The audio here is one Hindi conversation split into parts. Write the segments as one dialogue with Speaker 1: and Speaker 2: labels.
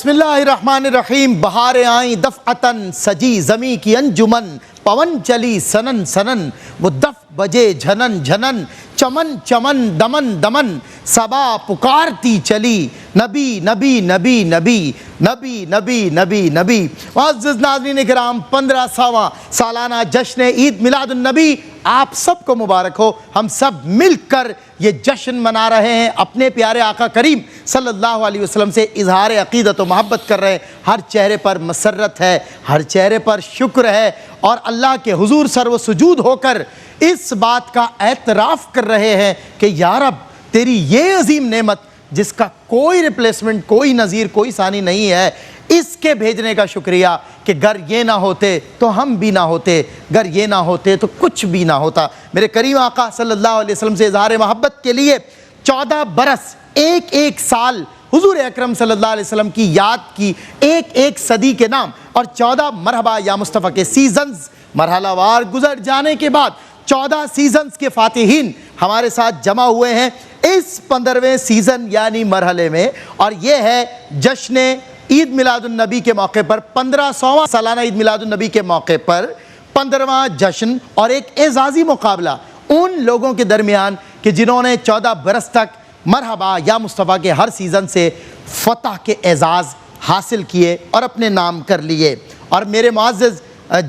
Speaker 1: बिस्मिल्लाहिर्रहमानिर्रहीम। बहारें आई दफ़अतन, सजी ज़मी की अंजुमन, पवन चली सनन सनन, वो दफ बजे झनन झनन, चमन चमन दमन दमन, सबा पुकारती चली, नबी नबी नबी नबी नबी नबी नबी नबी। मुअज़्ज़िज़ नाज़रीन किराम, 15वां सालाना जश्न ईद मिलादुन नबी आप सबको मुबारक हो। हम सब मिलकर ये जश्न मना रहे हैं, अपने प्यारे आका करीम सल्लल्लाहु अलैहि वसल्लम से इजहार अक़ीदत व मोहब्बत कर रहे हैं। हर चेहरे पर मसरत है, हर चेहरे पर शुक्र है और अल्लाह के हुजूर सर्व सुजूद होकर इस बात का एतराफ़ कर रहे हैं कि या रब, तेरी ये अजीम नेमत जिसका कोई रिप्लेसमेंट, कोई नज़ीर, कोई सानी नहीं है, इसके भेजने का शुक्रिया कि गर ये ना होते तो हम भी ना होते, गर ये ना होते तो कुछ भी ना होता। मेरे करीम आका सल्लल्लाहु अलैहि वसल्लम से इज़हार मोहब्बत के लिए 14 बरस, एक एक साल हुजूर अकरम सल्लल्लाहु अलैहि वसल्लम की याद की, एक एक सदी के नाम और 14 मरहबा या मुस्तफ़ा के सीज़न्स मरहलावार गुजर जाने के बाद 14 सीज़न्स के फ़ातिहीन हमारे साथ जमा हुए हैं इस 15वें सीज़न यानी मरहले में। और ये है जश्न ईद मिलादुन नबी के मौके पर 1500वां सालाना ईद मिलादुन नबी के मौके पर 15वां जश्न और एक एजाज़ी मुकाबला उन लोगों के दरमियान कि जिन्होंने 14 बरस तक मरहबा या मुस्तफ़ा के हर सीज़न से फ़तह के एजाज़ हासिल किए और अपने नाम कर लिए। और मेरे मुअज़्ज़िज़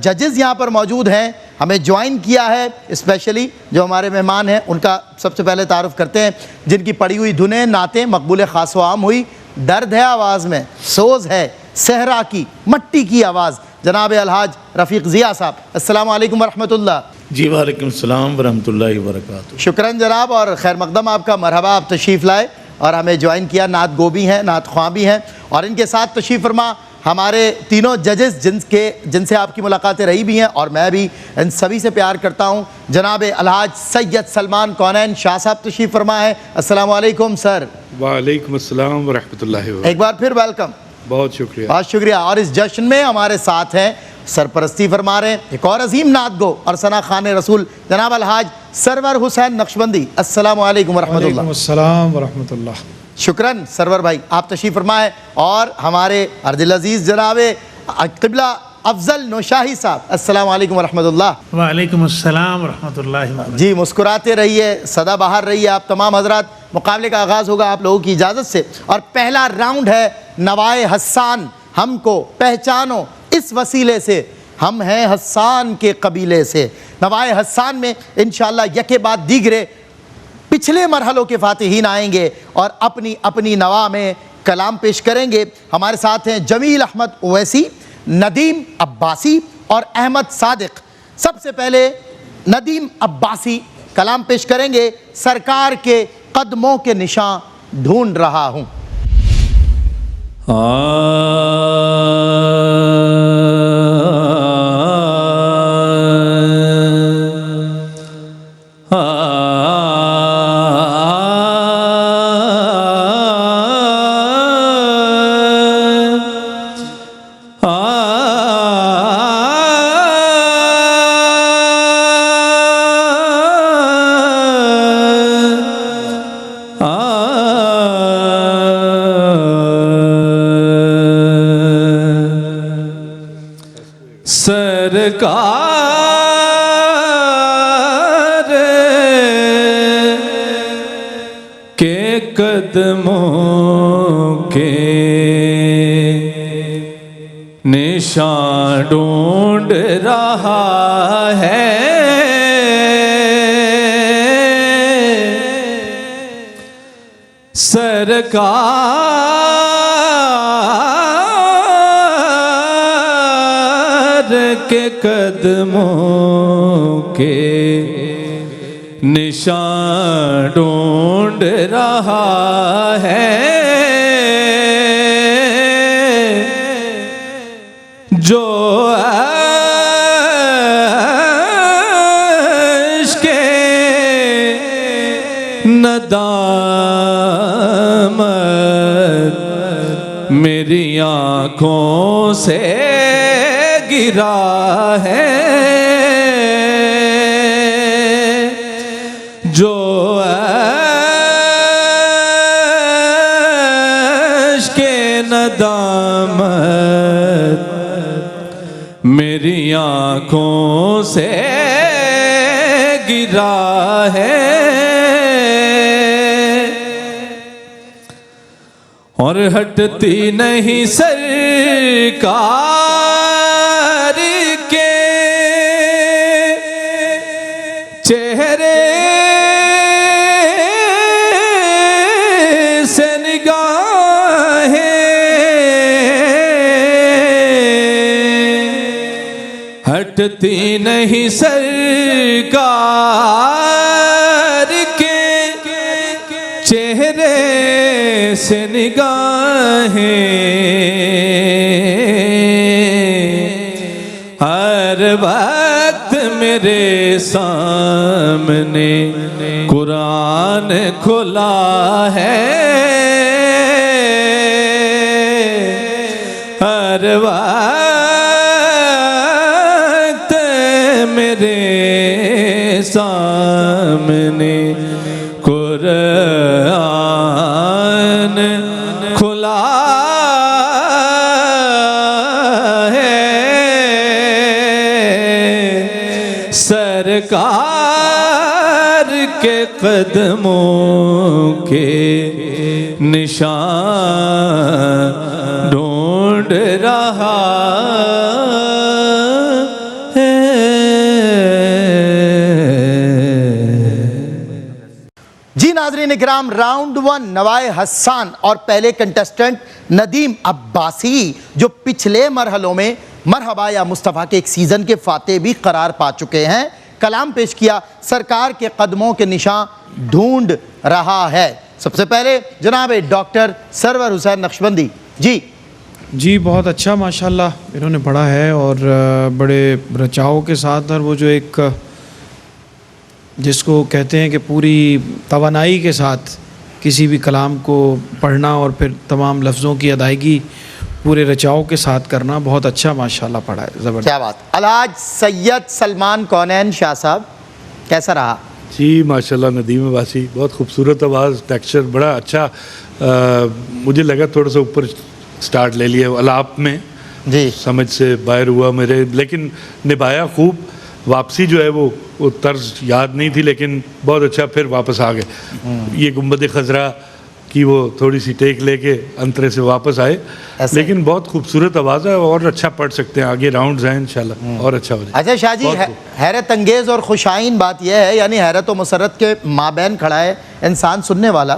Speaker 1: जजेस यहाँ पर मौजूद हैं, हमें ज्वाइन किया है स्पेशली जो हमारे मेहमान हैं, उनका सबसे पहले तारुफ़ करते हैं। जिनकी पढ़ी हुई धुनें नातें मकबूल ख़ास व आम हुई, दर्द है आवाज़ में, सोज़ है सहरा की मट्टी की आवाज़, जनाब अलहाज रफ़ीक़ ज़िया साहब, अस्सलामु अलैकुम वरहमतुल्लाह।
Speaker 2: जी वालेकुम सलाम वरहमतुल्लाहि वबरकातुहू।
Speaker 1: शुक्रन जनाब और खैर मक़दम आपका, मरहबा, आप तशरीफ़ लाए और हमें ज्वाइन किया। नात गो भी हैं, नात ख्वां भी हैं और इनके साथ तशरीफ़ फरमा हमारे तीनों जजेस जिनसे आपकी मुलाकातें रही भी हैं और मैं भी इन सभी से प्यार करता हूँ। जनाब अलहाज सैयद सलमान कौनैन शाह साहब तशरीफ़ फरमा है, अस्सलामु अलैकुम सर।
Speaker 2: वालेकुम अस्सलाम वरहमतुल्लाहि वबरकातुहू।
Speaker 1: एक बार फिर वेलकम,
Speaker 2: बहुत शुक्रिया,
Speaker 1: बहुत शुक्रिया। और इस जश्न में हमारे साथ हैं, सरपरस्ती फरमा रहे हैं एक और अजीम नात गो और सना खान रसूल जनाब अलहाज सरवर हुसैन नक्शबंदी, अस्सलामु अलैकुम वरहमतुल्लाह।
Speaker 3: वालेकुम अस्सलाम वरहमतुल्लाह।
Speaker 1: शुक्रन सरवर भाई, आप तशरीफ़ फरमाएँ। और हमारे अर्दिल अज़ीज़ जनाब क़िबला अफजल नौशाही साहब, अस्सलामु अलैकुम वरहमतुल्लाह।
Speaker 4: वालेकुम अस्सलाम वरहमतुल्लाहि वबरकातुहू।
Speaker 1: जी मुस्कुराते रहिए, सदा बाहर रहिए आप तमाम हजरात। मुकाबले का आगाज़ होगा आप लोगों की इजाज़त से और पहला राउंड है नवाए हस्सान, हमको पहचानो इस वसीले से, हम हैं हस्सान के कबीले से। नवाए हस्सान में इंशाअल्लाह यके बाद दीगरे पिछले मरहलों के फ़ातिहीन आएंगे और अपनी अपनी नवा में कलाम पेश करेंगे। हमारे साथ हैं जमील अहमद ओवैसी, नदीम अब्बासी और अहमद सादिक। सबसे पहले नदीम अब्बासी कलाम पेश करेंगे, सरकार के कदमों के निशान ढूंढ रहा हूँ।
Speaker 5: सरकार के कदमों के निशान ढूंढ रहा है, सरकार के कदमों के निशान ढूंढ रहा है, जो इश्क़े नदामत मेरी आँखों से गिरा है, जो इश्क़े नदामत मेरी आँखों से गिरा है और हटती नहीं सरकार के चेहरे से निगाहें, हटती नहीं सरकार के चेहरे से निगाहें, हर वक्त मेरे सामने कुरान खुला है, हर वक्त मेरे सामने कुरान खुला है, सरकार के कदमों के निशान ढूंढ रहा है।
Speaker 1: जी नाज़रीन इकराम, राउंड 1 नवाए हसन और पहले कंटेस्टेंट नदीम अब्बासी जो पिछले मरहलों में मरहबा या मुस्तफ़ा के एक सीज़न के फाते भी करार पा चुके हैं, कलाम पेश किया सरकार के कदमों के निशान ढूंढ रहा है। सबसे पहले जनाब डॉक्टर सरवर हुसैन नक्शबंदी जी।
Speaker 3: बहुत अच्छा माशाल्लाह इन्होंने पढ़ा है और बड़े रचाव के साथ, और वो जो एक जिसको कहते हैं कि पूरी तवानाई के साथ किसी भी कलाम को पढ़ना और फिर तमाम लफ्ज़ों की अदायगी पूरे रचाव के साथ करना, बहुत अच्छा माशाल्लाह पढ़ा है, ज़बरदस्त।
Speaker 1: क्या बात। अलहाज सैयद सलमान कौनैन शाह साहब, कैसा रहा?
Speaker 2: जी माशाल्लाह, नदीम अब्बासी बहुत खूबसूरत आवाज़, टेक्सचर बड़ा अच्छा। मुझे लगा थोड़ा सा ऊपर स्टार्ट ले लिया अलाप में
Speaker 1: जी,
Speaker 2: समझ से बाहर हुआ मेरे, लेकिन निभाया खूब। वापसी जो है वो तर्ज याद नहीं थी, लेकिन बहुत अच्छा फिर वापस आ गए। ये गुंबद खजरा की वो थोड़ी सी टेक लेके अंतरे से वापस आए, लेकिन बहुत खूबसूरत आवाज़ है और अच्छा पढ़ सकते हैं। आगे राउंड्स हैं इंशाल्लाह और अच्छा हो जाए।
Speaker 1: अच्छा शाह जी, हैरत अंगेज़ और खुशाइन बात यह है, यानी हैरत और मुसरत के माबैन खड़ा है इंसान सुनने वाला,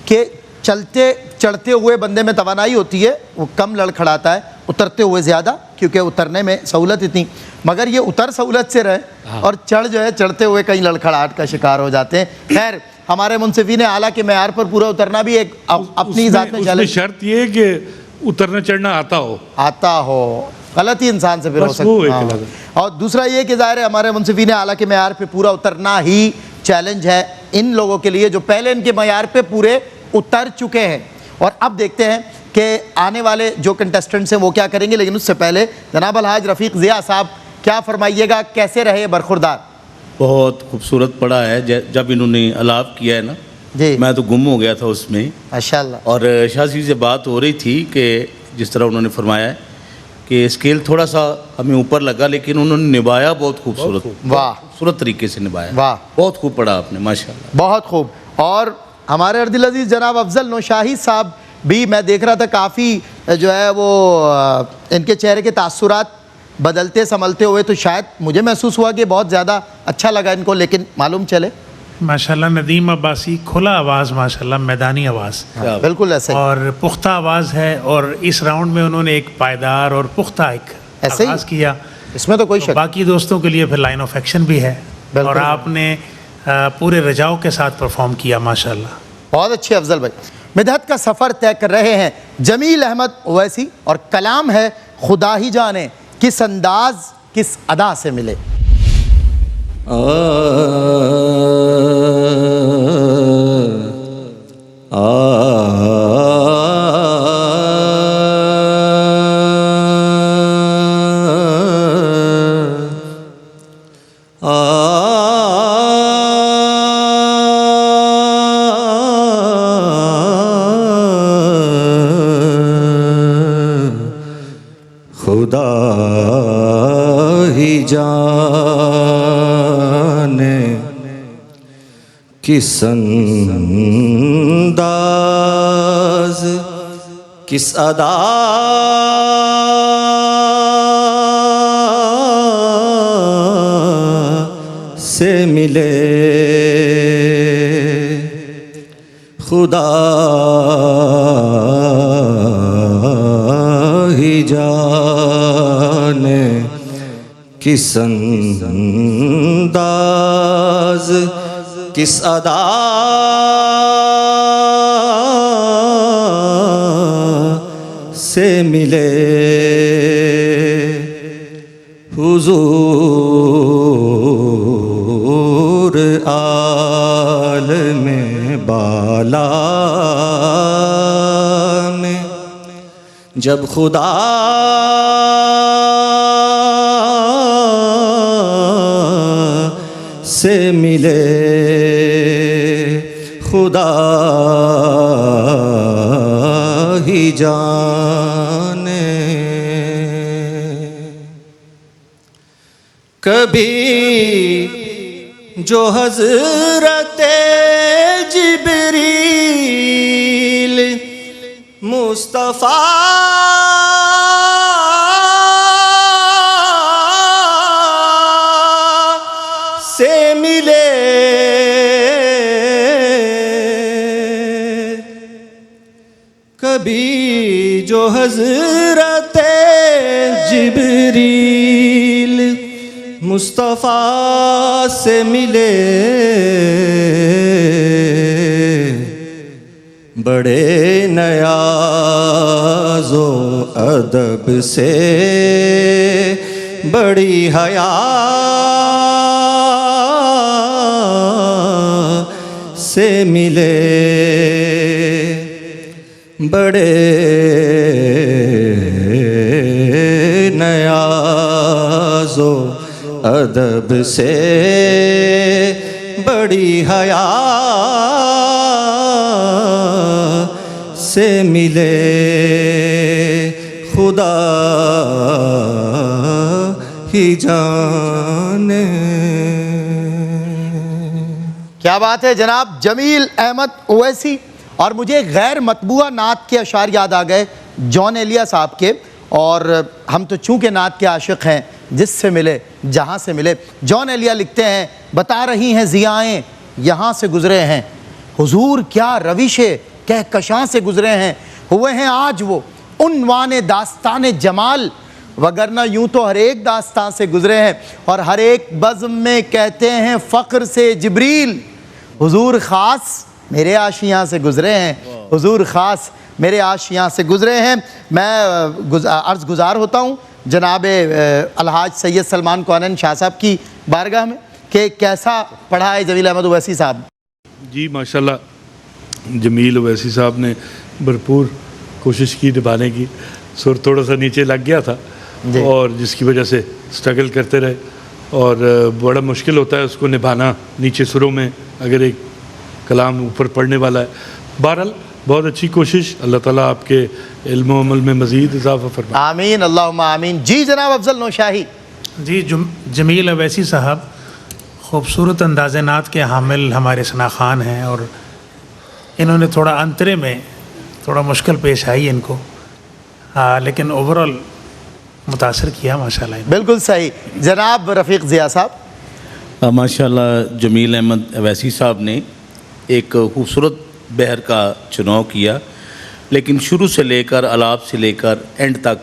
Speaker 1: कि चढ़ते हुए बंदे में तवानाई होती है, वो कम लड़खड़ाता है, उतरते हुए ज़्यादा, क्योंकि उतरने में सहूलत इतनी, मगर ये उतर सहूलत से रहे और चढ़ जो है चढ़ते हुए कहीं लड़खड़ाहट का शिकार हो जाते हैं। खैर, हमारे मुंसिफिन आला के मेयार पर पूरा उतरना भी एक अपनी ज़ात में चैलेंज।
Speaker 2: शर्त ये है कि उतरना चढ़ना आता हो, गलत ही इंसान से फिर हो सकता है। और दूसरा ये कि ज़ाहिर है हमारे मुंसिफिन आला के मेयार पे पूरा उतरना ही चैलेंज है इन लोगों के लिए जो पहले इनके मेयार पे पूरे उतर चुके हैं। और अब देखते हैं कि आने वाले जो कंटेस्टेंट्स हैं वो क्या करेंगे, लेकिन उससे पहले जनाब अलहाज रफ़ीक ज़िया साहब, क्या फरमाइएगा, कैसे रहे बरखुरदार?
Speaker 6: बहुत खूबसूरत पढ़ा है। जब इन्होंने अलाप किया है ना
Speaker 1: जी,
Speaker 6: मैं तो गुम हो गया था उसमें।
Speaker 1: माशाअल्लाह।
Speaker 6: और शाह जी से बात हो रही थी कि जिस तरह उन्होंने फरमाया है कि स्केल थोड़ा सा हमें ऊपर लगा, लेकिन उन्होंने निभाया बहुत खूबसूरत,
Speaker 1: वाह,
Speaker 6: खूबसूरत तरीके से निभाया।
Speaker 1: वाह,
Speaker 6: बहुत खूब पढ़ा आपने माशाल्लाह,
Speaker 1: बहुत खूब। और हमारे अर्दिल अजीज़ जनाब अफजल नौशाही साहब भी, मैं देख रहा था काफ़ी जो है वो इनके चेहरे के तासुरात बदलते संभलते हुए, तो शायद मुझे महसूस हुआ कि बहुत ज़्यादा अच्छा लगा इनको, लेकिन मालूम चले
Speaker 4: माशाल्लाह नदीम अब्बासी खुला आवाज़, माशाल्लाह मैदानी आवाज़
Speaker 1: बिल्कुल ऐसे ही।
Speaker 4: और पुख्ता आवाज़ है, और इस राउंड में उन्होंने एक पायदार और पुख्ता एक
Speaker 1: ऐसे ही?
Speaker 4: आगाज़ किया,
Speaker 1: इसमें तो कोई शक।
Speaker 4: बाकी दोस्तों के लिए फिर लाइन ऑफ एक्शन भी है, और आपने पूरे रजाओ के साथ परफॉर्म किया माशाल्लाह।
Speaker 1: बहुत अच्छे अफजल भाई। मिदहत का सफ़र तय कर रहे हैं जमील अहमद ओवैसी, और कलाम है खुदा ही जाने किस अंदाज किस अदा से मिले।
Speaker 6: खुदा
Speaker 5: जाने किस अंदाज किस अदा से मिले खुदा ही जाने किस अंदाज किस अदा से मिले हुजूर आलम बाला में जब खुदा से मिले खुदा ही जाने कभी जो हज़रत जिब्रील मुस्तफ़ा से मिले कभी जो हज़रत जिब्रील मुस्तफ़ा से मिले बड़े नयाज़ो अदब से बड़ी हया से मिले बड़े नयाज़ो अदब से बड़ी हया से मिले खुदा ही जाने।
Speaker 1: क्या बात है जनाब जमील अहमद ओवैसी। और मुझे गैर मतबूआ नात के अशार याद आ गए जॉन एलिया साहब के, और हम तो चूँकि नात के आशिक़ हैं, जिससे मिले जहाँ से मिले। जॉन एलिया लिखते हैं, बता रही हैं ज़ियाएँ यहाँ से गुज़रे हैं, हुजूर क्या रविशे कहकशां से गुज़रे हैं, हुए हैं आज वो उन्वाने दास्तान जमाल, वगरना यूँ तो हर एक दास्तान से गुज़रे हैं, और हर एक बज़्म में कहते हैं फ़ख्र से जिब्रील, हुजूर ख़ास मेरे आशियाँ से गुज़रे हैं, हुजूर ख़ास मेरे आशियाँ से गुज़रे हैं। मैं अर्ज़ गुज़ार होता हूँ जनाब अलहाज सैयद सलमान कौनैन शाह साहब की बारगाह में कि कैसा पढ़ा है जमील अहमद ओवैसी साहब।
Speaker 2: जी माशाल्लाह, जमील ओवैसी साहब ने भरपूर कोशिश की निभाने की। सुर थोड़ा सा नीचे लग गया था और जिसकी वजह से स्ट्रगल करते रहे, और बड़ा मुश्किल होता है उसको निभाना नीचे सुरों में अगर एक कलाम ऊपर पढ़ने वाला है। बहरहाल बहुत अच्छी कोशिश, अल्लाह ताला आपके इल्म व अमल में मज़ीद इजाफ़ा फरमाए।
Speaker 1: आमीन अल्लाहुम्मा आमीन। जी जनाब अफजल नौशाही।
Speaker 4: जी जमील अवैसी साहब ख़ूबसूरत अंदाज़ नात के हामिल हमारे सना खान हैं, और इन्होंने थोड़ा अंतरे में थोड़ा मुश्किल पेश आई इनको, लेकिन ओवरऑल मुतासर किया माशाल्लाह।
Speaker 1: बिल्कुल सही। जनाब रफ़ीक ज़िया साहब।
Speaker 6: माशाल्लाह जमील अहमद अवैसी साहब ने एक खूबसूरत बहर का चुनाव किया, लेकिन शुरू से लेकर अलाप से लेकर एंड तक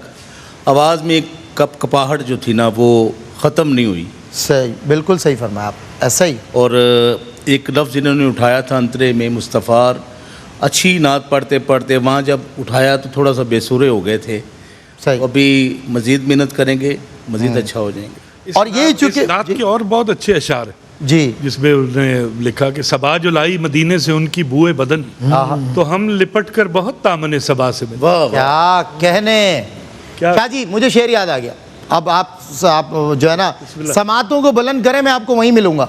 Speaker 6: आवाज़ में एक कपकपाहट जो थी ना वो ख़त्म नहीं हुई।
Speaker 1: सही, बिल्कुल सही फरमाया आप, ऐसा ही।
Speaker 6: और एक लफ्ज़ इन्होंने उठाया था अंतरे में मुस्तफ़ार, अच्छी नात पढ़ते पढ़ते वहाँ जब उठाया तो थोड़ा सा बेसुरे हो गए थे।
Speaker 1: सही।
Speaker 6: अभी मज़ीद मेहनत करेंगे, मज़ीद अच्छा हो जाएंगे।
Speaker 1: और ये चूँकि
Speaker 2: नात के और बहुत अच्छे अशार हैं
Speaker 1: जी,
Speaker 2: जिसमें उन्होंने लिखा कि सबा जो लाई मदीने से उनकी बुए बदन, तो हम लिपट कर बहुत तामने सबा से मिले।
Speaker 1: क्या कहने,
Speaker 2: क्या
Speaker 1: क्या जी, मुझे शेर याद आ गया। अब आप जो है ना समातों को बुलंद करें, मैं आपको वहीं मिलूंगा।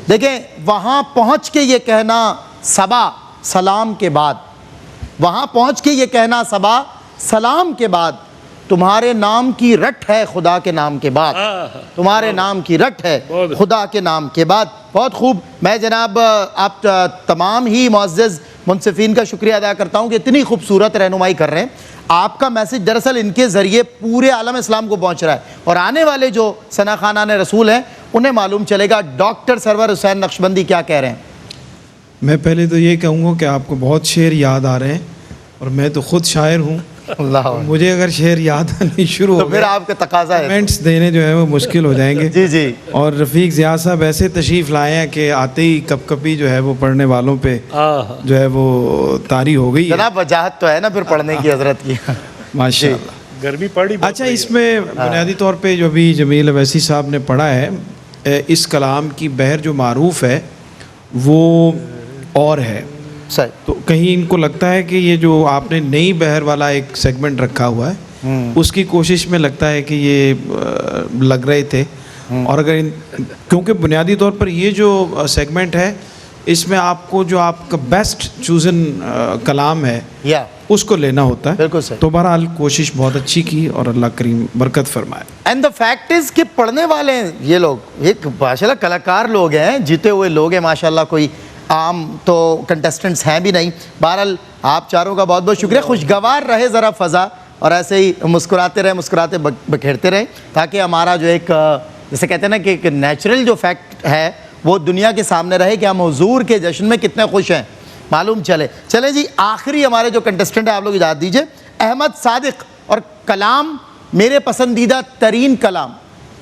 Speaker 1: देखें वहाँ पहुँच के ये कहना सबा सलाम के बाद, वहाँ पहुँच के ये कहना सबा सलाम के बाद, तुम्हारे नाम की रट है खुदा के नाम के बाद, तुम्हारे नाम की रट है खुदा के नाम के बाद। बहुत खूब। मैं जनाब आप तमाम ही मुअज़्ज़ज़ मुनसिफ़ीन का शुक्रिया अदा करता हूँ कि इतनी खूबसूरत रहनुमाई कर रहे हैं। आपका मैसेज दरअसल इनके ज़रिए पूरे आलम इस्लाम को पहुँच रहा है और आने वाले जो सना खानान रसूल हैं उन्हें मालूम चलेगा। डॉक्टर सरवर हुसैन नक्शबंदी क्या कह रहे हैं?
Speaker 3: मैं पहले तो ये कहूँगा कि आपको बहुत शेर याद आ रहे हैं और मैं तो ख़ुद शायर हूँ।
Speaker 1: अल्लाह,
Speaker 3: मुझे अगर शेर याद आने शुरू हो
Speaker 1: तो फिर आपका तकाजा है,
Speaker 3: कमेंट्स देने जो है वो मुश्किल हो जाएंगे।
Speaker 1: जी जी।
Speaker 3: और रफ़ीक ज़िया साहब ऐसे तशरीफ़ लाए हैं कि आते ही कपकपी जो है वो पढ़ने वालों पे जो है वो तारी हो गई है।
Speaker 1: जनाब वजाहत तो है ना फिर पढ़ने की हज़रत की।
Speaker 3: माशाअल्लाह।
Speaker 2: गर्मी पड़ी बहुत
Speaker 3: अच्छा,
Speaker 2: पड़ी है।
Speaker 3: इसमें बुनियादी तौर पे जो भी जमील अवैसी साहब ने पढ़ा है, इस कलाम की बहर जो मारूफ़ है वो और है।
Speaker 1: सही।
Speaker 3: तो कहीं इनको लगता है कि ये जो आपने नई बहर वाला एक सेगमेंट रखा हुआ है उसकी कोशिश में लगता है कि ये लग रहे थे। और अगर क्योंकि बुनियादी तौर पर ये जो सेगमेंट है इसमें आपको जो आपका बेस्ट चूज़न कलाम है
Speaker 1: या
Speaker 3: उसको लेना होता है।
Speaker 1: बिल्कुल सही।
Speaker 3: तो बहरहाल कोशिश बहुत अच्छी की और अल्लाह करीम बरकत फरमाए।
Speaker 1: एंड द फैक्ट इज़ कि पढ़ने वाले हैं ये लोग, एक माशाल्लाह कलाकार लोग हैं, जीते हुए लोग हैं माशाल्लाह, कोई आम तो कंटेस्टेंट्स हैं भी नहीं। बहरहाल आप चारों का बहुत बहुत शुक्रिया। खुशगवार रहे ज़रा फ़ज़ा और ऐसे ही मुस्कुराते रहे, मुस्कुराते बखेरते रहे ताकि हमारा जो एक जैसे कहते हैं ना कि एक नेचुरल जो फैक्ट है वो दुनिया के सामने रहे कि हम हुजूर के जश्न में कितने खुश हैं, मालूम चले। चले जी, आखिरी हमारे जो कंटेस्टेंट है आप लोग इजाज़त दीजिए, अहमद सादिक। और कलाम मेरे पसंदीदा तरीन कलाम,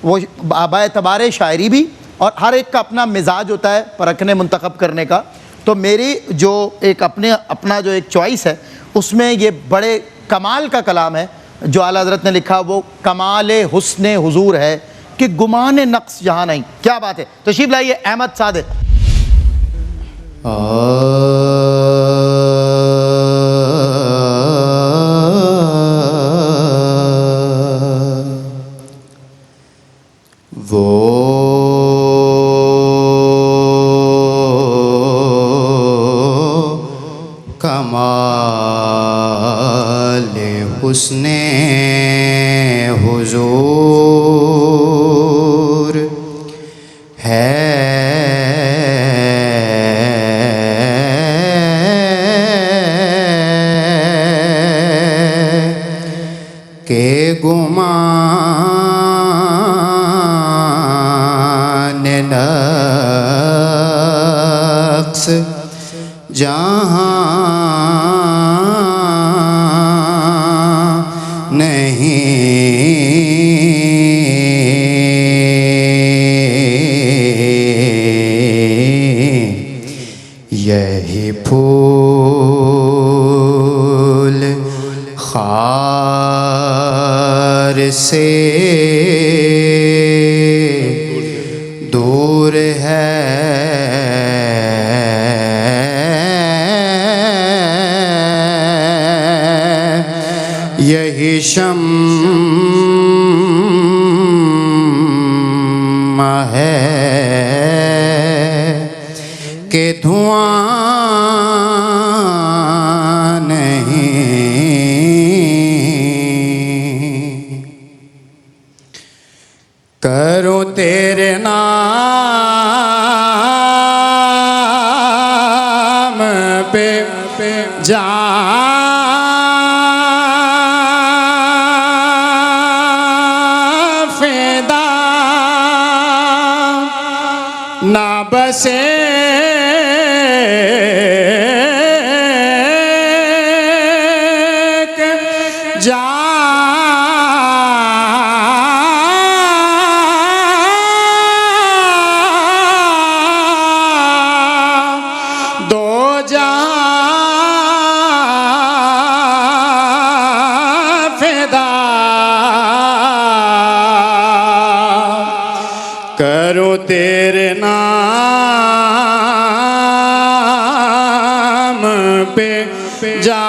Speaker 1: वो बाएतबार शायरी भी, और हर एक का अपना मिजाज होता है परखने मुंतखब करने का। तो मेरी जो एक अपना जो एक चॉइस है उसमें ये बड़े कमाल का कलाम है जो आला हज़रत ने लिखा, वो कमाल हुस्न हुजूर है कि गुमान नक्स जहाँ नहीं। क्या बात है, तशरीफ लाइए अहमद सादिक।
Speaker 5: कमाल हुस्ने हुजूर है के गुमान नक्स जहाँ यही फूल खार से दूर है, यही शम्मा है के धुआं नहीं। करो तेरे नाम पे जा फिदा ना बसे जा दो जा फिदा करो तेरे नाम पे जा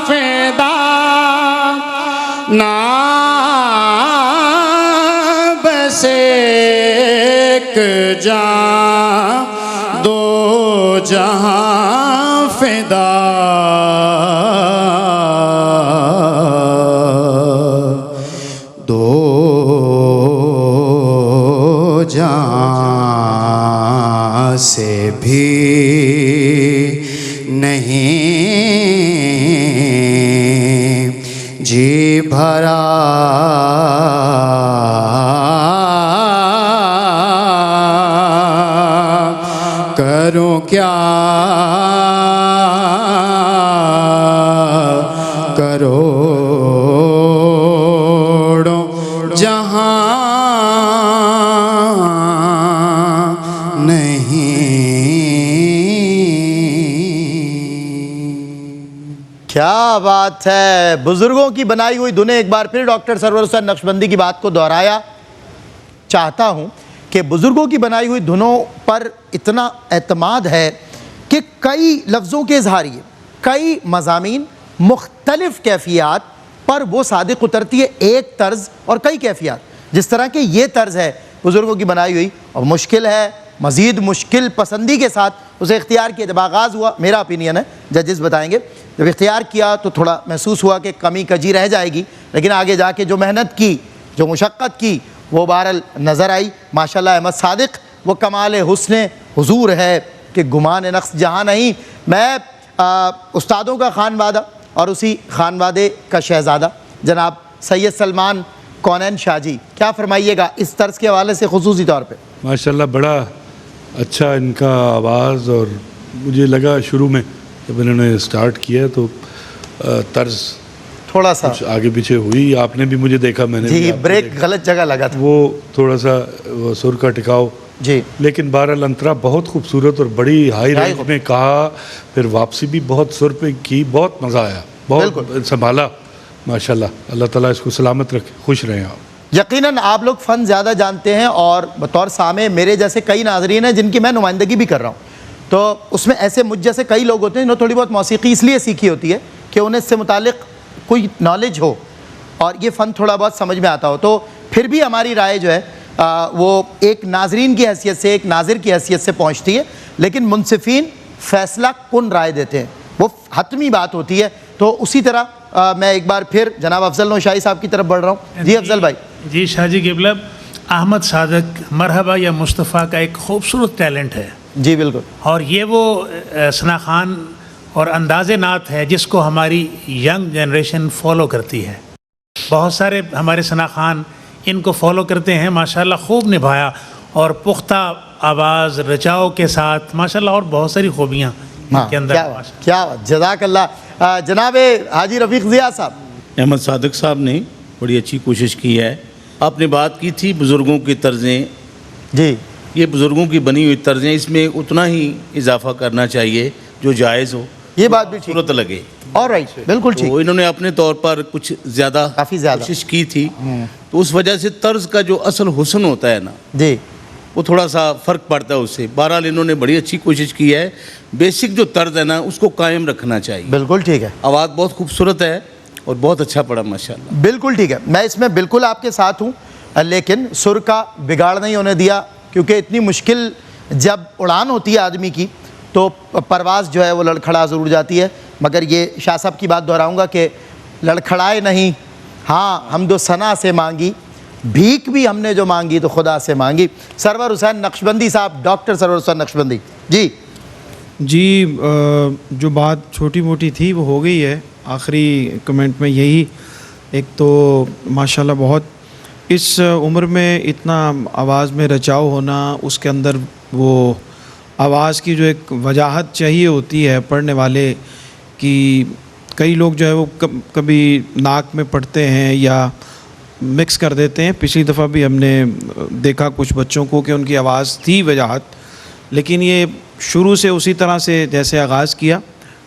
Speaker 5: फिदा ना बसे एक जा फेदा दो जहां से भी नहीं जी भरा करूं क्या करोड़ों जहां
Speaker 1: क्या बात है। बुजुर्गों की बनाई हुई धुनें एक बार फिर डॉक्टर सरवर हुसैन नक्शबंदी की बात को दोहराया। चाहता हूँ कि बुजुर्गों की बनाई हुई धुनों पर इतना एतमाद है कि कई लफ्ज़ों के इजहारिए, कई मज़ामीन, मुख्तलिफ़ कैफियत पर वो सादिक उतरती है, एक तर्ज़ और कई कैफियत। जिस तरह के ये तर्ज़ है बुजुर्गों की बनाई हुई, और मुश्किल है, मज़ीद मुश्किल पसंदी के साथ उसे इख्तियार किया। जब आगाज़ हुआ, मेरा ओपिनियन है, जजेस बताएंगे, जब इख्तियार किया तो थोड़ा महसूस हुआ कि कमी कजी रह जाएगी, लेकिन आगे जाके जो मेहनत की, जो मुशक्क़त की, वो बहरहाल नज़र आई। माशाल्लाह अहमद सादिक वो कमाल हुस्न हुजूर है कि गुमान नक्स जहाँ नहीं। मैं उस्तादों का खानवादा और उसी खानवादे का शहज़ादा जनाब सैयद सलमान कौनैन शाहजी, क्या फरमाइएगा इस तर्ज के हवाले से खुसूसी तौर पे?
Speaker 7: माशाल्लाह बड़ा अच्छा इनका आवाज़, और मुझे लगा शुरू में जब इन्होंने स्टार्ट किया तो तर्ज
Speaker 1: थोड़ा सा
Speaker 7: कुछ आगे पीछे हुई। आपने भी मुझे देखा, मैंने
Speaker 1: जी,
Speaker 7: भी आपको
Speaker 1: ब्रेक
Speaker 7: देखा।
Speaker 1: गलत जगह लगा था
Speaker 7: वो थोड़ा सा वो सुर का टिकाव
Speaker 1: जी,
Speaker 7: लेकिन बहरहाल अंतरा बहुत खूबसूरत और बड़ी हाई रेंज में कहा, फिर वापसी भी बहुत सुर पे की, बहुत मज़ा आया, बहुत संभाला माशाल्लाह। अल्लाह ताला इसको सलामत रखे, खुश रहें आप।
Speaker 1: यकीनन आप लोग फ़न ज़्यादा जानते हैं, और बतौर सामे मेरे जैसे कई नाज़रीन हैं जिनकी मैं नुमाइंदगी भी कर रहा हूँ, तो उसमें ऐसे मुझ जैसे कई लोग होते हैं जिन्होंने थोड़ी बहुत मौसीकी इसलिए सीखी होती है कि उन्हें इससे मुतालिक कोई नॉलेज हो और ये फ़न थोड़ा बहुत समझ में आता हो। तो फिर भी हमारी राय जो है वो एक नाजरीन की हैसियत से, एक नाजिर की हैसियत से पहुँचती है, लेकिन मुनसिफ़ीन फ़ैसला कुन राय देते हैं, वो हतमी बात होती है। तो उसी तरह मैं एक बार फिर जनाब अफजल नौशाही साहब की तरफ बढ़ रहा हूँ। जी अफजल भाई।
Speaker 4: जी शाहजी गिबलब, अहमद सादिक मरहबा या मुस्तफ़ा का एक खूबसूरत टैलेंट है।
Speaker 1: जी बिल्कुल।
Speaker 4: और ये वो सना खान और अंदाज़े नात है जिसको हमारी यंग जनरेशन फॉलो करती है। बहुत सारे हमारे सना खान इनको फॉलो करते हैं, माशाल्लाह खूब निभाया, और पुख्ता आवाज़ रचाव के साथ माशाल्लाह, और बहुत सारी खूबियाँ इनके अंदर।
Speaker 1: क्या जज़ाकल्लाह। जनाब हाजी रफ़ीक ज़िया साहब।
Speaker 6: अहमद सादिक साहब ने बड़ी अच्छी कोशिश की है। आपने बात की थी बुज़ुर्गों की तर्ज़ें,
Speaker 1: जी,
Speaker 6: ये बुज़ुर्गों की बनी हुई तर्ज़ें, इसमें उतना ही इजाफा करना चाहिए जो जायज़ हो,
Speaker 1: ये बात भी ठीक
Speaker 6: सूरत लगे।
Speaker 1: ऑलराइट, बिल्कुल ठीक।
Speaker 6: तो इन्होंने अपने तौर पर कुछ ज़्यादा
Speaker 1: काफ़ी ज़्यादा
Speaker 6: कोशिश की थी, तो उस वजह से तर्ज का जो असल हुस्न होता है ना,
Speaker 1: जी,
Speaker 6: वो थोड़ा सा फ़र्क पड़ता है उससे। बहरहाल इन्होंने बड़ी अच्छी कोशिश की है, बेसिक जो तर्ज है ना उसको कायम रखना चाहिए।
Speaker 1: बिल्कुल ठीक है।
Speaker 6: आवाज़ बहुत खूबसूरत है और बहुत अच्छा पड़ा माशाल्लाह।
Speaker 1: बिल्कुल ठीक है, मैं इसमें बिल्कुल आपके साथ हूँ, लेकिन सुर का बिगाड़ नहीं होने दिया, क्योंकि इतनी मुश्किल जब उड़ान होती है आदमी की तो परवाज़ जो है वो लड़खड़ा ज़रूर जाती है। मगर ये शाह साहब की बात दोहराऊँगा कि लड़खड़ाए नहीं, हाँ हम दो सना से मांगी, भीख भी हमने जो मांगी तो खुदा से मांगी। सरवर हुसैन नक्शबंदी साहब, डॉक्टर सरवर हुसैन नक्शबंदी जी।
Speaker 3: जी, जो बात छोटी मोटी थी वो हो गई है। आखिरी कमेंट में यही, एक तो माशाल्लाह बहुत इस उम्र में इतना आवाज़ में रचाव होना, उसके अंदर वो आवाज़ की जो एक वजाहत चाहिए होती है पढ़ने वाले कि कई लोग जो है वो कभी नाक में पढ़ते हैं या मिक्स कर देते हैं। पिछली दफ़ा भी हमने देखा कुछ बच्चों को कि उनकी आवाज़ थी वजाहत, लेकिन ये शुरू से उसी तरह से जैसे आगाज़ किया,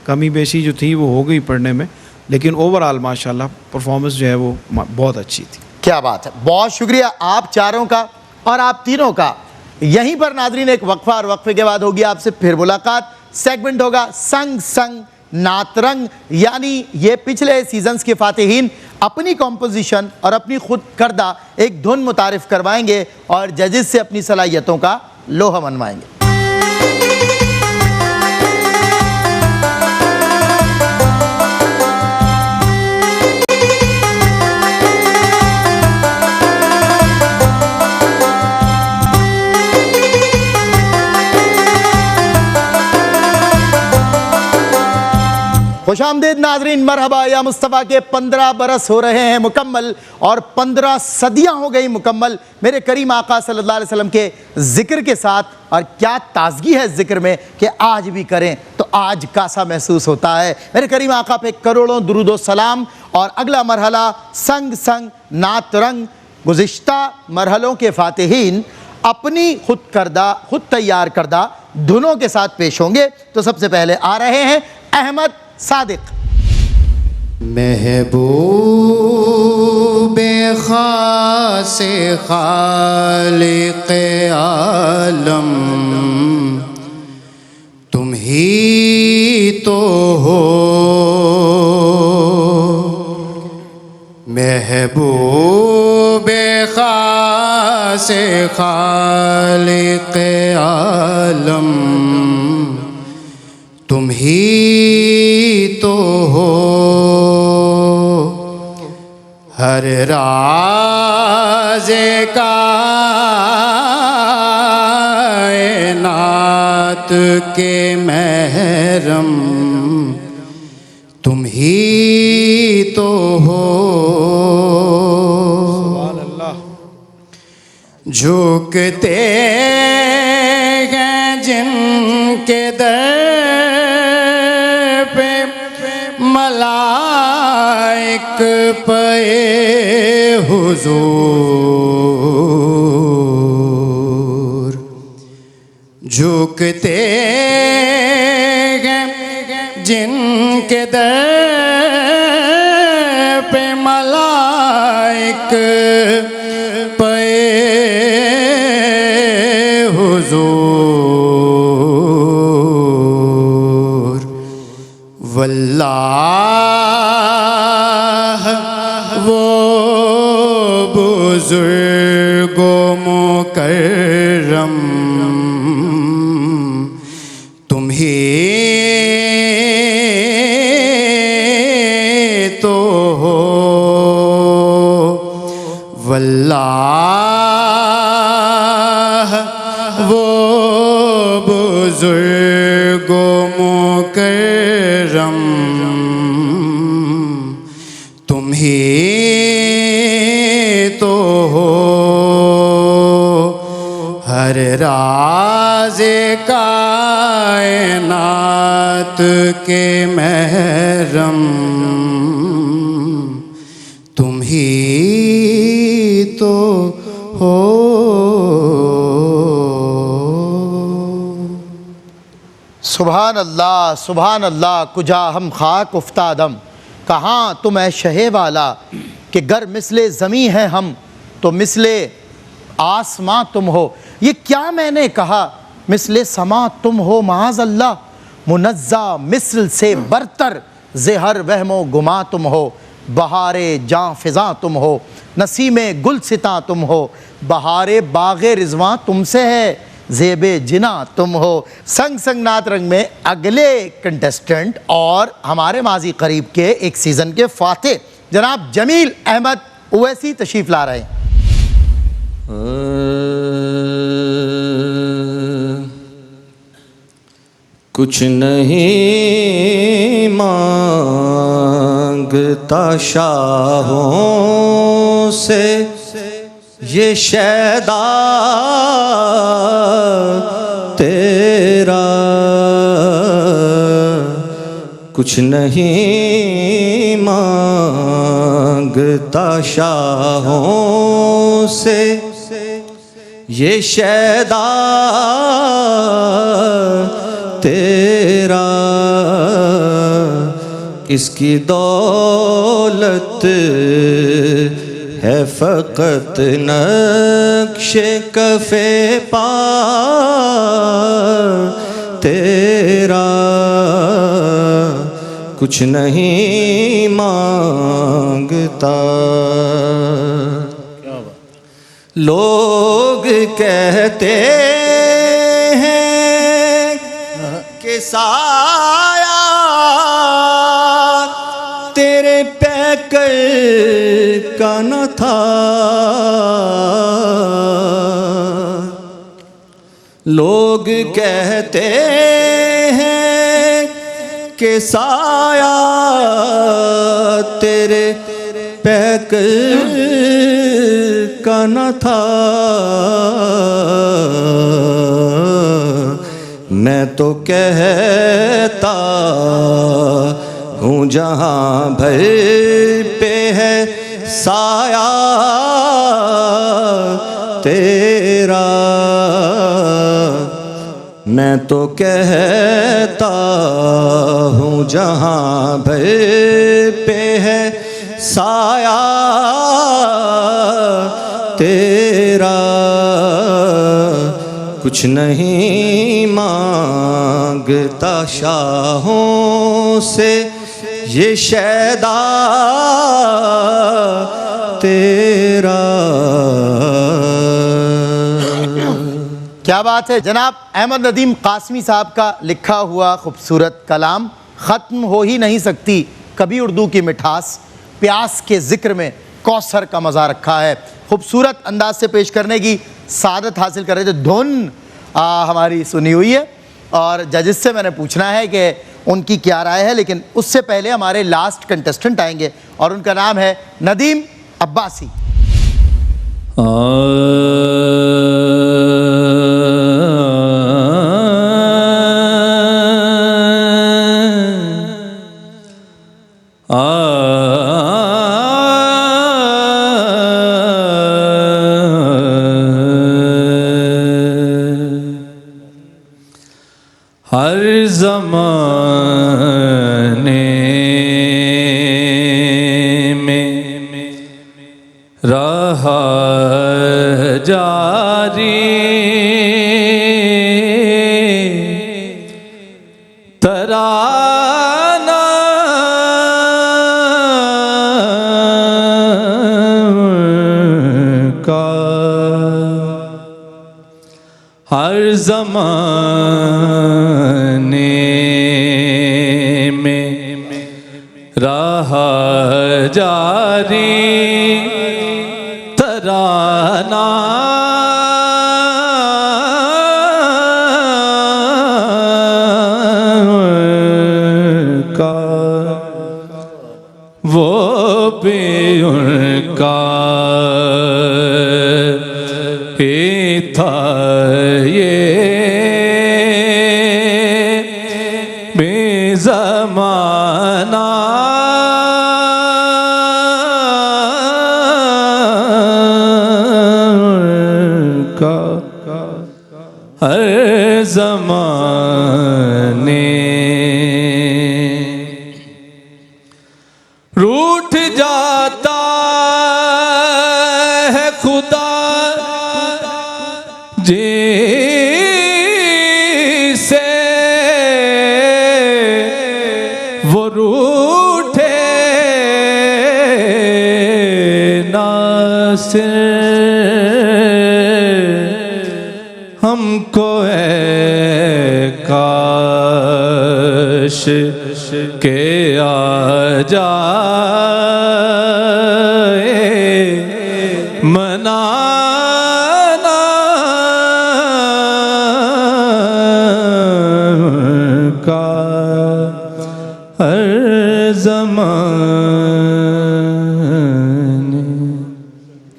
Speaker 3: कमी बेशी जो थी वो हो गई पढ़ने में, लेकिन ओवरऑल माशाल्लाह परफॉर्मेंस जो है वो बहुत अच्छी थी।
Speaker 1: क्या बात है, बहुत शुक्रिया आप चारों का और आप तीनों का। यहीं पर नाज़रीन एक वक्फा, और वक्फे के बाद होगी आपसे फिर मुलाकात। सेगमेंट होगा संग संग नातरंग, यानी ये पिछले सीजन्स के फातिहीन अपनी कॉम्पोजिशन और अपनी खुद करदा एक धुन मुतारिफ करवाएंगे और जजेस से अपनी सलाहियतों का लोहा मनवाएंगे। खुशामदीद नाजरीन, मरहबा या मुस्तफ़ा के 15 बरस हो रहे हैं मुकम्मल और 15 सदियां हो गई मुकम्मल मेरे करीम आका सल्लल्लाहु अलैहि वसल्लम के ज़िक्र के साथ। और क्या ताजगी है ज़िक्र में कि आज भी करें तो आज का सा महसूस होता है। मेरे करीम आका पे करोड़ों दुरूद सलाम। और अगला मरहला संग संग नात रंग, गुज़िश्ता मरहलों के फ़ातिहीन अपनी खुद तैयार करदा धुनों के साथ पेश होंगे। तो सबसे पहले आ रहे हैं अहमद सादिक।
Speaker 5: महबूबे खासे खालिक़े आलम तुम ही तो हो, महबूबे खासे खालिक़े आलम तुम ही तो हो, हर राज़े कायनात के महरम तुम ही तो हो। झुकते हैं जिनके दर पे मलाइक पे हुजूर, झुकते हैं जिनके दर पे मलाइक पे हुजूर, वल्लाह वो बुजुर्गो मुकर्रम तुम ही तो हो, वल्लाह वो बुजुर्गो मुकर्रम तुम ही तो हो, हर राज़े कायनात के महरम तुम ही तो हो।
Speaker 1: सुभान अल्लाह कुजा हम खाक उफ्तादम, कहाँ तुम ऐ शहे वाला कि गर मिसले ज़मी है हम तो मिसले आसमां तुम हो। ये क्या मैंने कहा, मिसले समा तुम हो माज़ अल्लाह, मुनज़्ज़ा मिसल से बरतर ज़हर वहमो गुमा तुम हो, बहारे जाँ फ़िज़ा तुम हो, नसीमे गुल सिता तुम हो, बहारे बाग़े रिज़वां तुमसे है, ज़ेबे जिना तुम हो। संग संग नात रंग में अगले कंटेस्टेंट और हमारे माजी करीब के एक सीज़न के फ़ातिह जनाब जमील अहमद उवैसी तशरीफ़ ला रहे हैं।
Speaker 8: कुछ नहीं मांगता शाहों से ये शैदा तेरा, कुछ नहीं मांगता शाहों से ये शैदा तेरा, इसकी दौलत है फ़क़त नक्शे कफ़े पा तेरा, कुछ नहीं मांगता। लोग कहते हैं कि साया तेरे पैकर का न था, लोग कहते हैं के साया तेरे पैकर का न था। मैं तो कहता हूँ जहाँ भर पे है साया तेरा। मैं तो कहता हूँ जहाँ भर पे है साया तेरा। कुछ नहीं मांगता शाहों से ये शैदा तेरा।
Speaker 1: क्या बात है। जनाब अहमद नदीम कासमी साहब का लिखा हुआ खूबसूरत कलाम, ख़त्म हो ही नहीं सकती कभी उर्दू की मिठास, प्यास के ज़िक्र में कौसर का मज़ा रखा है। खूबसूरत अंदाज से पेश करने की सादत हासिल कर रहे थे। धुन हमारी सुनी हुई है और जजेस से मैंने पूछना है कि उनकी क्या राय है, लेकिन उससे पहले हमारे लास्ट कंटेस्टेंट आएंगे और उनका नाम है नदीम अब्बासी।
Speaker 9: हर ज़माने में रहा जारी तराना का। हर ज़माने में रहा जारी तराना का। वो भी उनका ही था ये बेज़माना का। हर ज़माने रूठ जाता है खुदा जिसे वो रूठे ना से। हमको काश के आ जाए मनाना का। हर ज़माने।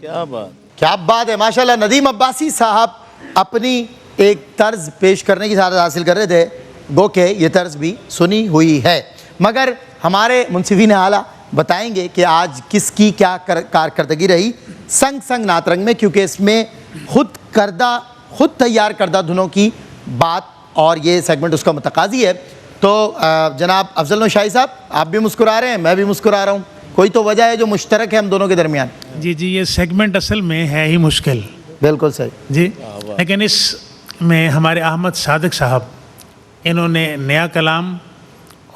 Speaker 6: क्या बात।
Speaker 1: क्या बात है माशाल्लाह। नदीम अब्बासी साहब अपनी एक तर्ज पेश करने की सादत हासिल कर रहे थे, गो के ये तर्ज भी सुनी हुई है, मगर हमारे मुंसिफीन आला बताएंगे कि आज किसकी क्या कारकर्दगी रही संग संग नातरंग में, क्योंकि इसमें खुद तैयार करदा धुनों की बात और ये सेगमेंट उसका मुतकाज़ी है। तो जनाब अफजल शाही साहब, आप भी मुस्कुरा रहे हैं, मैं भी मुस्कुरा रहा हूँ, कोई तो वजह है जो मुश्तरक है हम दोनों के दरमियान।
Speaker 4: जी जी, ये सेगमेंट असल में है ही मुश्किल।
Speaker 1: बिल्कुल सही
Speaker 4: जी, लेकिन इसमें हमारे अहमद सादिक साहब, इन्होंने नया कलाम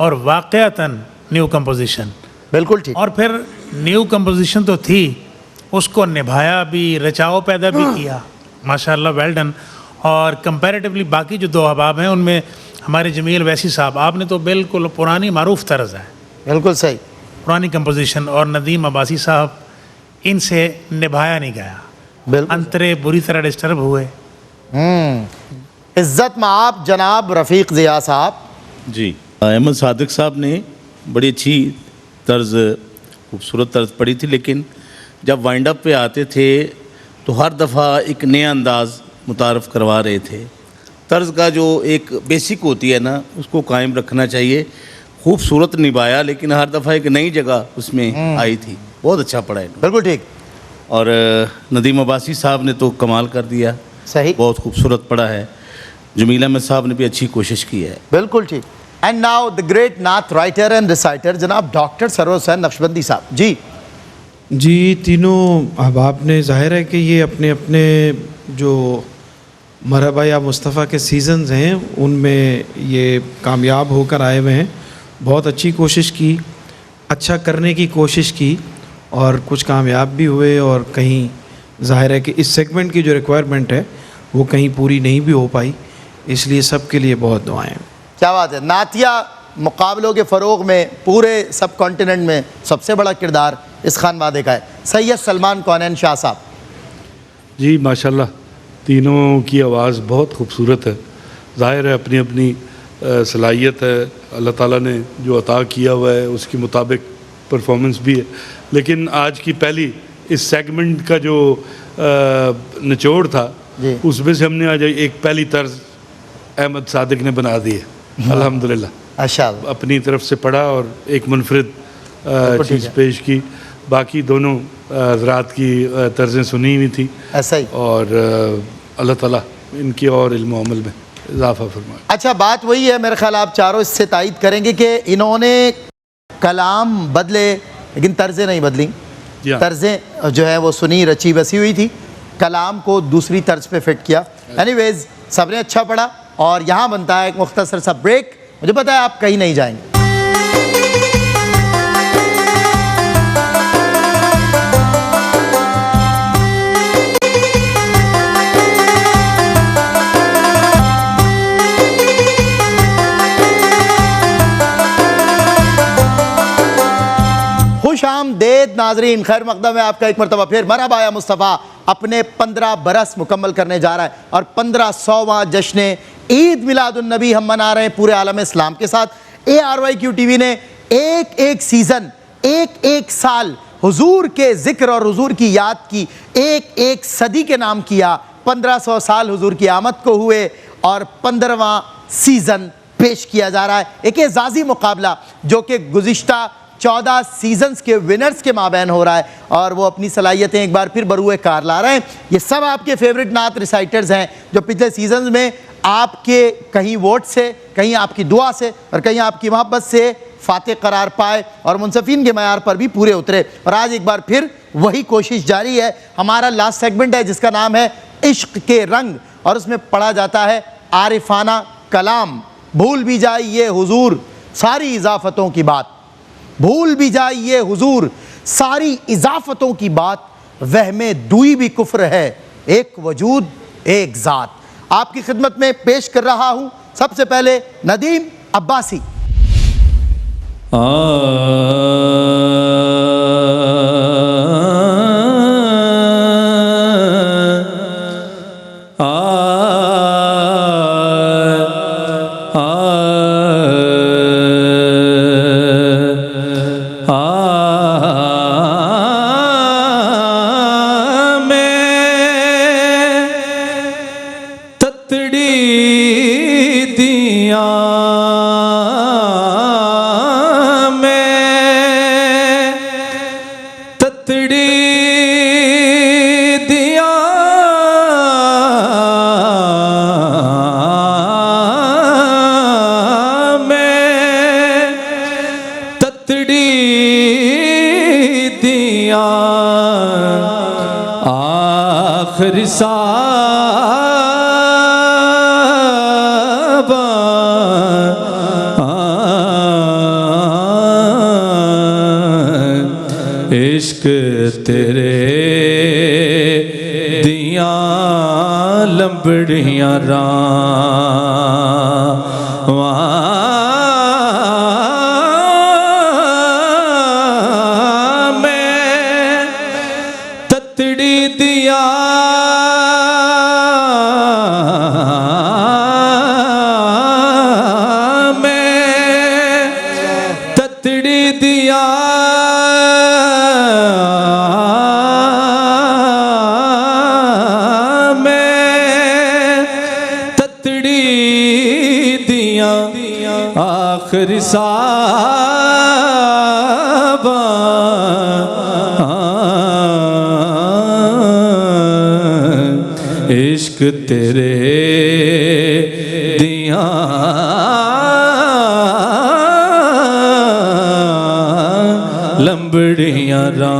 Speaker 4: और वाक़यातन न्यू कंपोजिशन,
Speaker 1: बिल्कुल ठीक,
Speaker 4: और फिर न्यू कंपोजिशन तो थी, उसको निभाया भी, रचाव पैदा भी किया, माशाल्लाह, वेल डन। और कंपैरेटिवली बाकी जो दो अहबाब हैं उनमें हमारे जमील वैसी साहब, आपने तो बिल्कुल पुरानी मारूफ तर्ज है,
Speaker 1: बिल्कुल सही,
Speaker 4: पुरानी कंपोजिशन, और नदीम अब्बासी साहब, इनसे निभाया नहीं गया, अंतरे बुरी तरह डिस्टर्ब हुए।
Speaker 1: इज्जत में आप जनाब रफ़ीक ज़िया साहब
Speaker 6: जी, अहमद सादिक साहब ने बड़ी अच्छी तर्ज, खूबसूरत तर्ज पढ़ी थी, लेकिन जब वाइंड अप पे आते थे तो हर दफ़ा एक नया अंदाज़ मुतारफ़ करवा रहे थे। तर्ज का जो एक बेसिक होती है ना, उसको कायम रखना चाहिए। खूबसूरत निभाया, लेकिन हर दफ़ा एक नई जगह उसमें आई थी। बहुत अच्छा पढ़ा है।
Speaker 1: बिल्कुल ठीक।
Speaker 6: और नदीम अब्बासी साहब ने तो कमाल कर दिया,
Speaker 1: सही,
Speaker 6: बहुत खूबसूरत पढ़ा है। जमील अहमद साहब ने भी अच्छी कोशिश की है।
Speaker 1: बिल्कुल ठीक। एंड नाउ द ग्रेट नात राइटर एंड रिसाइटर जनाब डॉक्टर सरवर हुसैन नक्शबंदी साहब जी।
Speaker 3: तीनों अहबाब ने, जाहिर है कि ये अपने अपने जो मरहबा या मुस्तफ़ा के सीज़न्स हैं उनमें ये कामयाब होकर आए हुए हैं। बहुत अच्छी कोशिश की, अच्छा करने की कोशिश की और कुछ कामयाब भी हुए, और कहीं जाहिर है कि इस सेगमेंट की जो रिक्वायरमेंट है वो कहीं पूरी नहीं भी हो पाई, इसलिए सब के लिए बहुत दुआएं।
Speaker 1: क्या बात है। नातिया मुकाबलों के फ़रोग में पूरे सब कॉन्टिनेंट में सबसे बड़ा किरदार इस खानवादे का है। सैयद सलमान कौनैन शाह साहब
Speaker 7: जी, माशाल्लाह तीनों की आवाज़ बहुत खूबसूरत है। ज़ाहिर है अपनी अपनी सलाहियत है, अल्लाह ताला ने जो अता किया हुआ है उसके मुताबिक परफॉर्मेंस भी है। लेकिन आज की पहली इस सेगमेंट का जो निचोड़ था उसमें से हमने आज एक पहली तर्ज अहमद सादिक ने बना दी है। अल्हम्दुलिल्लाह,
Speaker 1: अच्छा,
Speaker 7: अपनी तरफ से पढ़ा और एक मुनफरिद चीज़ पेश की। बाकी दोनों हज़रात की तर्जें सुनी हुई थी।
Speaker 1: ऐसा ही।
Speaker 7: और अल्लाह ताला इनके और इल्म अमल में इजाफा फरमाए।
Speaker 1: अच्छा, बात वही है, मेरे ख्याल आप चारों इससे तायद करेंगे कि इन्होंने कलाम बदले लेकिन तर्जें नहीं बदली। तर्जें जो है वो सुनी, रची बसी हुई थी, कलाम को दूसरी तर्ज पे फिट किया। एनीवेज, सबने अच्छा पढ़ा और यहाँ बनता है एक मुख्तसर सा ब्रेक। मुझे पता है आप कहीं नहीं जाएंगे। खुश आमदेद नाजरीन, खैर मकदम है आपका एक मरतबा फिर। मरहबा या मुस्तफ़ा अपने 15 बरस मुकम्मल करने जा रहा है और 1500वां जश्न ईद मिलादुन्नबी हम मना रहे हैं पूरे आलम इस्लाम के साथ। ARYQ TV ने एक एक सीज़न, एक एक साल हुजूर के ज़िक्र और हुजूर की याद की एक एक सदी के नाम किया। 1500 साल हुजूर की आमद को हुए और 15वां सीज़न पेश किया जा रहा है। एक एजाज़ी मुकाबला जो कि गुज़िश्ता 14 सीजन्स के विनर्स के माबैन हो रहा है और वो अपनी सलाहियतें एक बार फिर बरूए कार ला रहे हैं। ये सब आपके फेवरेट नात रिसाइटर्स हैं जो पिछले सीजन्स में आपके कहीं वोट से, कहीं आपकी दुआ से और कहीं आपकी मोहब्बत से फाते करार पाए और मुनसफीन के मयार पर भी पूरे उतरे। और आज एक बार फिर वही कोशिश जारी है। हमारा लास्ट सेगमेंट है जिसका नाम है इश्क के रंग और उसमें पढ़ा जाता है आरिफाना कलाम। भूल भी जाइए हुजूर सारी इजाफतों की बात, भूल भी जाइए हुजूर सारी इजाफतों की बात, वहमे दुई भी कुफ्र है एक वजूद एक ज़ात। आपकी खिदमत में पेश कर रहा हूँ सबसे पहले नदीम अब्बासी।
Speaker 9: इश्क तेरे दिया लंबड़ियां मैं ततड़ी दिया मैं आखिरी साबा इश्क तेरे दिया लंबड़ियां राम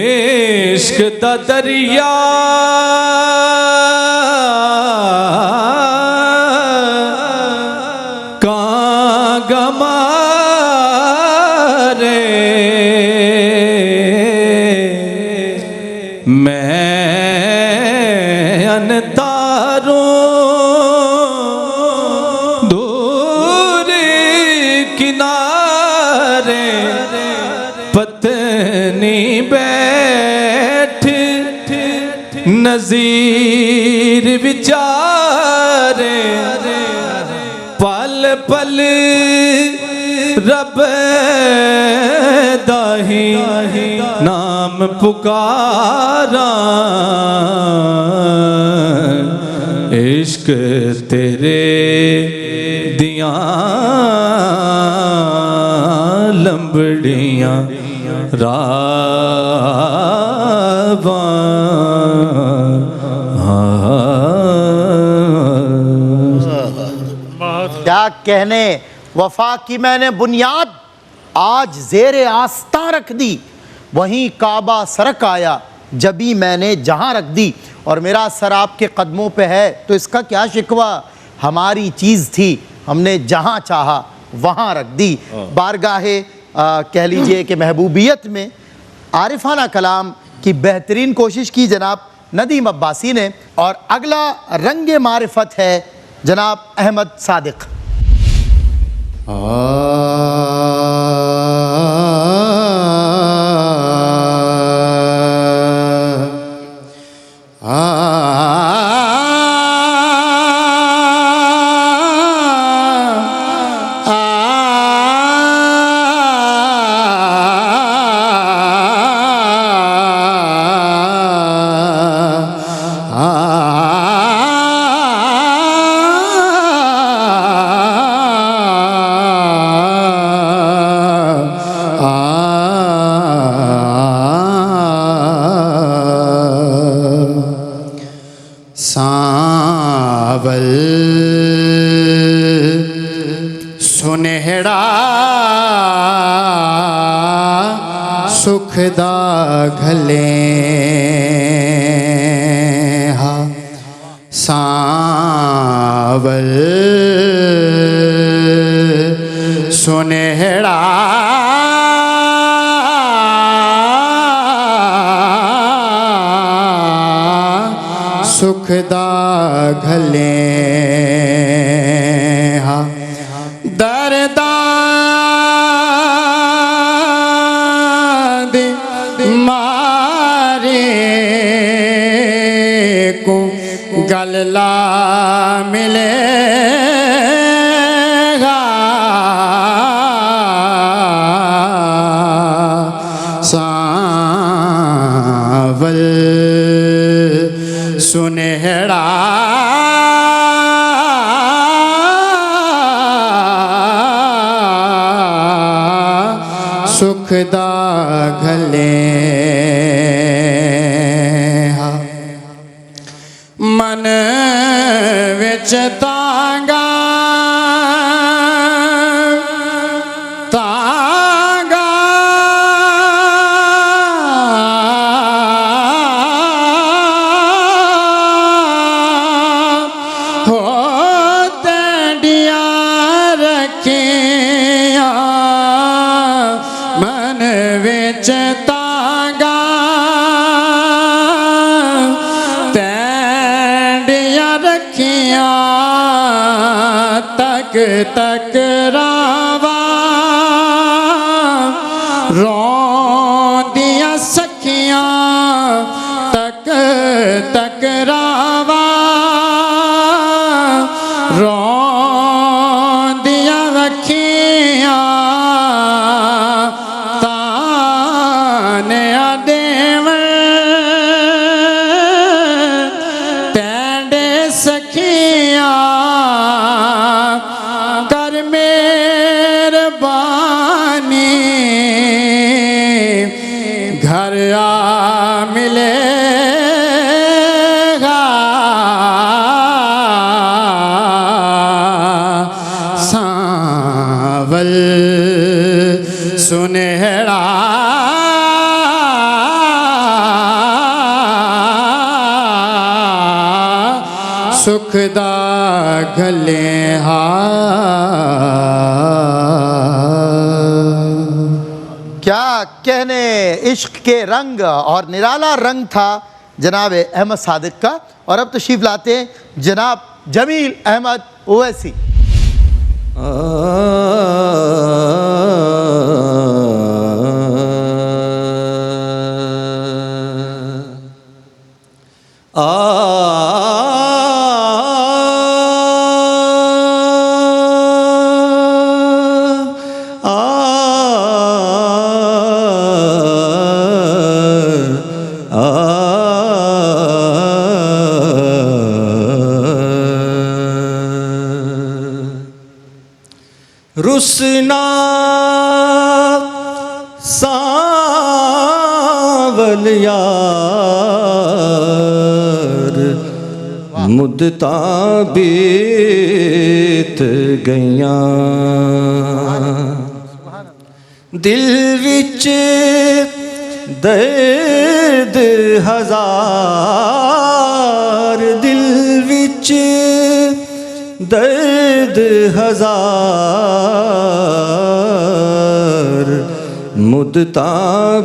Speaker 9: इश्क दा दरिया नज़ीर विचारे पल पल रब दाही नाम पुकारा इश्क तेरे दिया लंबड़ियां रावां
Speaker 1: क्या कहने, वफा की मैंने बुनियाद आज ज़ेरे आस्था रख दी, वहीं काबा सरक आया जबी मैंने जहां रख दी। और मेरा सर आपके कदमों पे है तो इसका क्या शिकवा, हमारी चीज़ थी हमने जहां चाहा वहां रख दी। बारगाहे कह लीजिए कि महबूबियत में आरिफाना कलाम की बेहतरीन कोशिश की जनाब नदीम अब्बासी ने। और अगला रंग मारिफत है जनाब अहमद सादिक।
Speaker 5: सावल सुनहरा सुखदा घले हा सावल सुनहरा सुखदा घले हा दर्दाद मारे को गलला मिलेगा सावल सुनहरा सुखदा घले हा मन विच तांगा तांगा हो तड़िया रखिया मन विच तांगा तड़िया रखिया तक तक रावा रोंदिया सखियां तक तक रावा रोंदिया रखिया ताने देव तेंडे सखिया सुनहरा सुखदा गले
Speaker 1: क्या कहने, इश्क के रंग और निराला रंग था जनाब अहमद सादिक का। और अब तशरीफ लाते हैं जनाब जमील अहमद ओवैसी।
Speaker 8: रुसना सावल यार मुद्दता बीत गईयां दिल विच दर्द हजार दिल विच दर्द हजार मुद्दता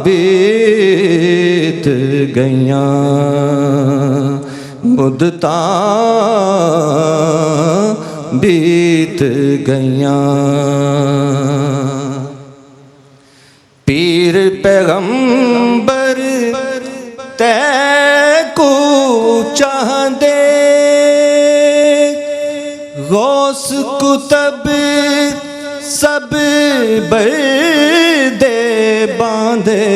Speaker 8: बीत गईयां मुद्दता बीत गईयां पीर पैगंबर तैको चाहदे गौस कुतब सब बर्दे बांधे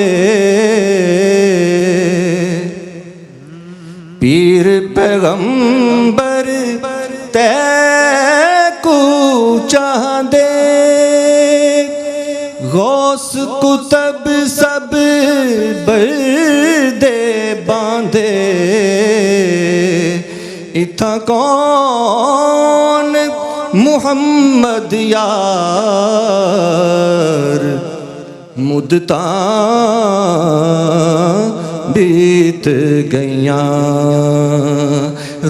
Speaker 8: पीर पैगंबर तैको चाहदे गौस कुतब सब बर्दे बांधे इथा कौन मुहम्मद यार मुद्दता बीत गईयां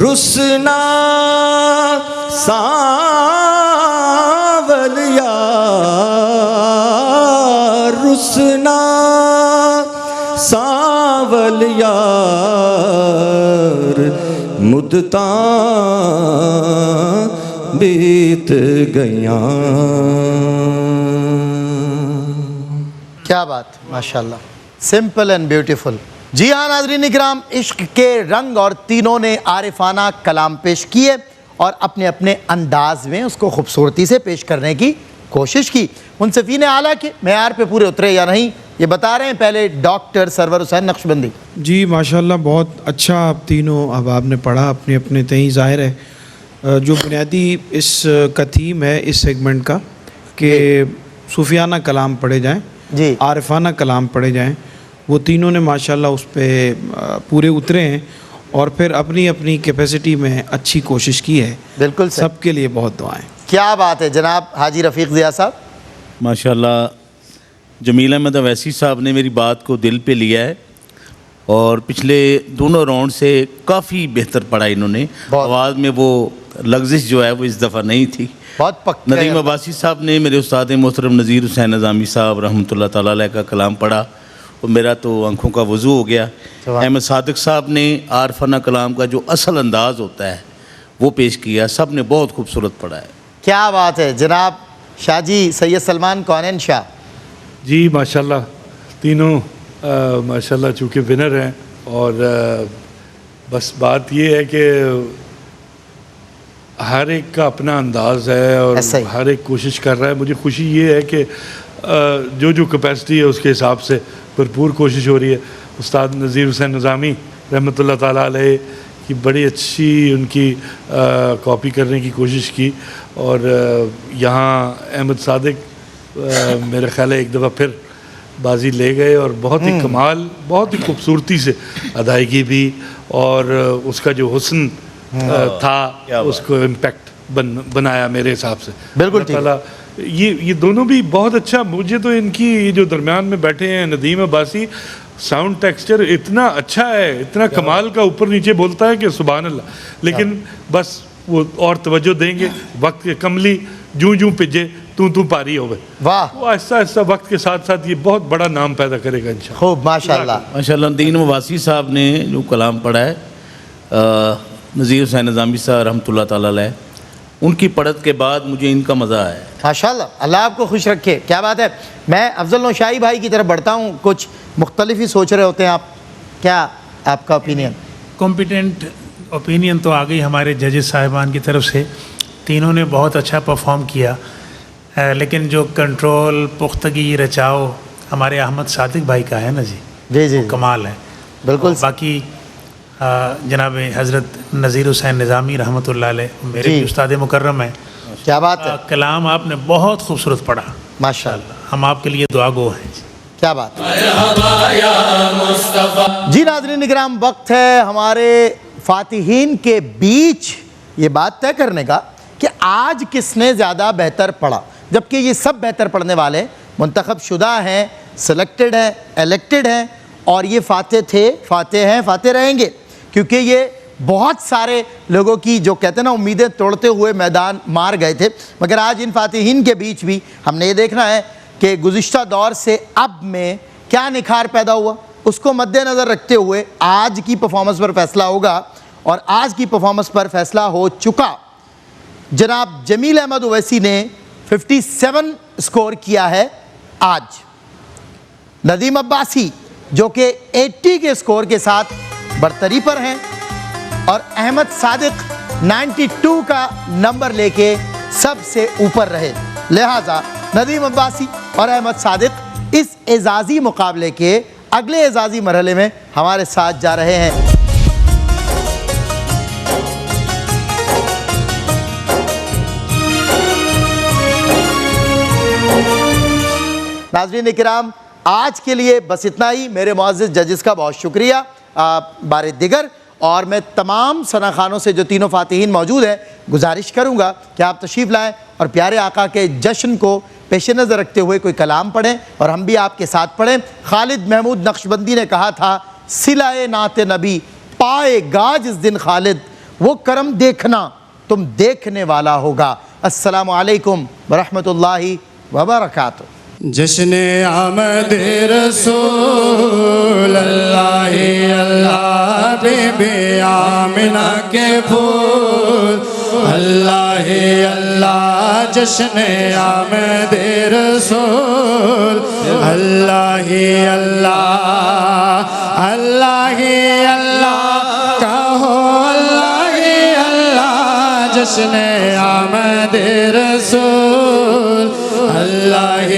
Speaker 8: रुसना सावल यार रुसना सावल यार मुद्दता बीत गईयां।
Speaker 1: क्या बात, माशाल्लाह, सिंपल एंड ब्यूटीफुल। जी हाँ नाज़रीन इकराम, इश्क के रंग और तीनों ने आरिफाना कलाम पेश किए और अपने अपने अंदाज में उसको खूबसूरती से पेश करने की कोशिश की। मुंसिफीन आला के मेयार पे पूरे उतरे या नहीं, ये बता रहे हैं पहले डॉक्टर सरवर हुसैन नक्शबंदी।
Speaker 3: जी माशाल्लाह, बहुत अच्छा आप तीनों अब आपने पढ़ा अपने अपने तहीं। ज़ाहिर है जो बुनियादी इस का थीम है इस सेगमेंट का कि सूफियाना कलाम पढ़े जाएं,
Speaker 1: जी,
Speaker 3: आरिफाना कलाम पढ़े जाएं, वो तीनों ने माशाल्लाह उस पर पूरे उतरे हैं और फिर अपनी अपनी कैपेसिटी में अच्छी कोशिश की है।
Speaker 1: बिल्कुल,
Speaker 3: सबके लिए बहुत दुआएं।
Speaker 1: क्या बात है जनाब हाजी रफ़ीक ज़िया साहब।
Speaker 6: माशाल्लाह जमील अहमद अवैसी साहब ने मेरी बात को दिल पे लिया है और पिछले दोनों राउंड से काफ़ी बेहतर पढ़ा इन्होंने। आवाज़ में वो लग्जिश जो है वो इस दफ़ा नहीं थी।
Speaker 1: बहुत पक्का।
Speaker 6: नदीम अब्बासी साहब ने मेरे उस्ताद मोहतरम नज़ीर हुसैन नज़ामी साहब रहमतुल्लाह ताला अलैह का कलाम पढ़ा और मेरा तो आंखों का वज़ू हो गया। अहमद सादिक साहब ने आरफाना कलाम का जो असल अंदाज़ होता है वो पेश किया। सब ने बहुत खूबसूरत पढ़ा है।
Speaker 1: क्या बात है जनाब शाहजी सैयद सलमान कौनैन शाह।
Speaker 7: जी माशाल्लाह, तीनों माशाल्लाह चूँकि विनर हैं और बस बात ये है कि हर एक का अपना अंदाज़ है और हर एक कोशिश कर रहा है। मुझे खुशी ये है कि जो जो कैपेसिटी है उसके हिसाब से भरपूर कोशिश हो रही है। उस्ताद नज़ीर हुसैन नज़ामी रहमतुल्लाह ताला अलैह की बड़ी अच्छी उनकी कॉपी करने की कोशिश की और यहाँ अहमद सादिक मेरे ख्याल है एक दफ़ा फिर बाजी ले गए और बहुत ही कमाल, बहुत ही खूबसूरती से अदायगी भी और उसका जो हुस्न था उसको इम्पैक्ट बनाया मेरे हिसाब से।
Speaker 1: बिल्कुल
Speaker 7: अल्लाह ताला ये दोनों भी बहुत अच्छा। मुझे तो इनकी ये जो दरमियान में बैठे हैं नदीम अब्बासी, साउंड टेक्सचर इतना अच्छा है, इतना कमाल का, ऊपर नीचे बोलता है कि सुभान अल्लाह। लेकिन बस वो और तवज्जो देंगे, वक्त के कमली जूं जूं पिजे तू पारी होवे।
Speaker 1: वाह,
Speaker 7: वो आहिस्ता आहिस्ता वक्त के साथ साथ ये बहुत बड़ा नाम पैदा करेगा इंशाअल्लाह।
Speaker 1: खूब, माशाल्लाह।
Speaker 6: माशाल्लाह नदीम अब्बासी साहब ने जो कलाम पढ़ा है, नज़ीर हुसैन निज़ामी साहब रहमतुल्लाह ताला अलैह, उनकी पढ़त के बाद मुझे इनका मज़ा आया।
Speaker 1: माशाल्लाह, अल्लाह आपको खुश रखे, क्या बात है। मैं अफजल नौशाही भाई की तरफ बढ़ता हूँ, कुछ मुख्तलिफ ही सोच रहे होते हैं आप, क्या आपका ओपिनियन?
Speaker 4: कॉम्पिटेंट ओपिनियन तो आ गई हमारे जजेस साहिबान की तरफ से, तीनों ने बहुत अच्छा परफॉर्म किया। लेकिन जो कंट्रोल, पुख्तगी, रचाओ हमारे अहमद सादिक भाई का है ना जी,
Speaker 1: जी जी,
Speaker 4: कमाल है
Speaker 1: बिल्कुल।
Speaker 4: बाकी जनाब हज़रत नज़ीर हुसैन निज़ामी रहमतुल्लाह अलैह मेरे भी उस्ताद मुकर्रम हैं।
Speaker 1: क्या बात है,
Speaker 4: कलाम आपने बहुत खूबसूरत पढ़ा,
Speaker 1: माशाल्लाह।
Speaker 4: हम आपके लिए दुआ गो हैं जी।
Speaker 1: क्या बात है जी। नाज़रीन इकराम, वक्त है हमारे फातिहीन के बीच ये बात तय करने का कि आज किसने ज़्यादा बेहतर पढ़ा, जबकि ये सब बेहतर पढ़ने वाले मुंतखब शुदा हैं, सिलेक्टेड हैं, इलेक्टेड हैं, और ये फाते थे, फाते हैं, फाते रहेंगे, क्योंकि ये बहुत सारे लोगों की जो कहते हैं ना उम्मीदें तोड़ते हुए मैदान मार गए थे। मगर आज इन फातिहीन के बीच भी हमने ये देखना है कि गुज़िश्ता दौर से अब में क्या निखार पैदा हुआ, उसको मद्देनज़र रखते हुए आज की परफॉर्मेंस पर फैसला होगा। और आज की परफॉर्मेंस पर फैसला हो चुका। जनाब जमील अहमद ओवैसी ने 57 स्कोर किया है आज। नदीम अब्बासी जो कि 80 के स्कोर के साथ बरतरी पर हैं, और अहमद सादिक 92 का नंबर लेके सबसे ऊपर रहे। लिहाजा नदीम अब्बासी और अहमद सादिक इस एजाज़ी मुकाबले के अगले एजाज़ी मरहले में हमारे साथ जा रहे हैं। नाज़रीन इकराम, आज के लिए बस इतना ही। मेरे मुअज़्ज़िज़ जजेस का बहुत शुक्रिया बारे दिगर, और मैं तमाम सना खानों से जो तीनों फातिहीन मौजूद हैं गुजारिश करूँगा कि आप तशरीफ़ लाएँ और प्यारे आका के जश्न को पेश नज़र रखते हुए कोई कलाम पढ़ें, और हम भी आपके साथ पढ़ें। खालिद महमूद नक्शबंदी ने कहा था, सिलाए नाते नबी पाएगा जिस दिन खालिद, वो करम देखना तुम देखने वाला होगा। अस्सलामु अलैकुम वरहमतुल्लाहि वबरकातुहू।
Speaker 5: जश्न आमद रसूल अल्लाह अल्लाह बेबे आमिना के फूल अल्लाह अल्लाह। जश्न आमद रसूल अल्लाह अल्लाह अल्लाह अल्लाह कहो अल्लाह अल्लाह। जश्न आमद रसूल अल्लाह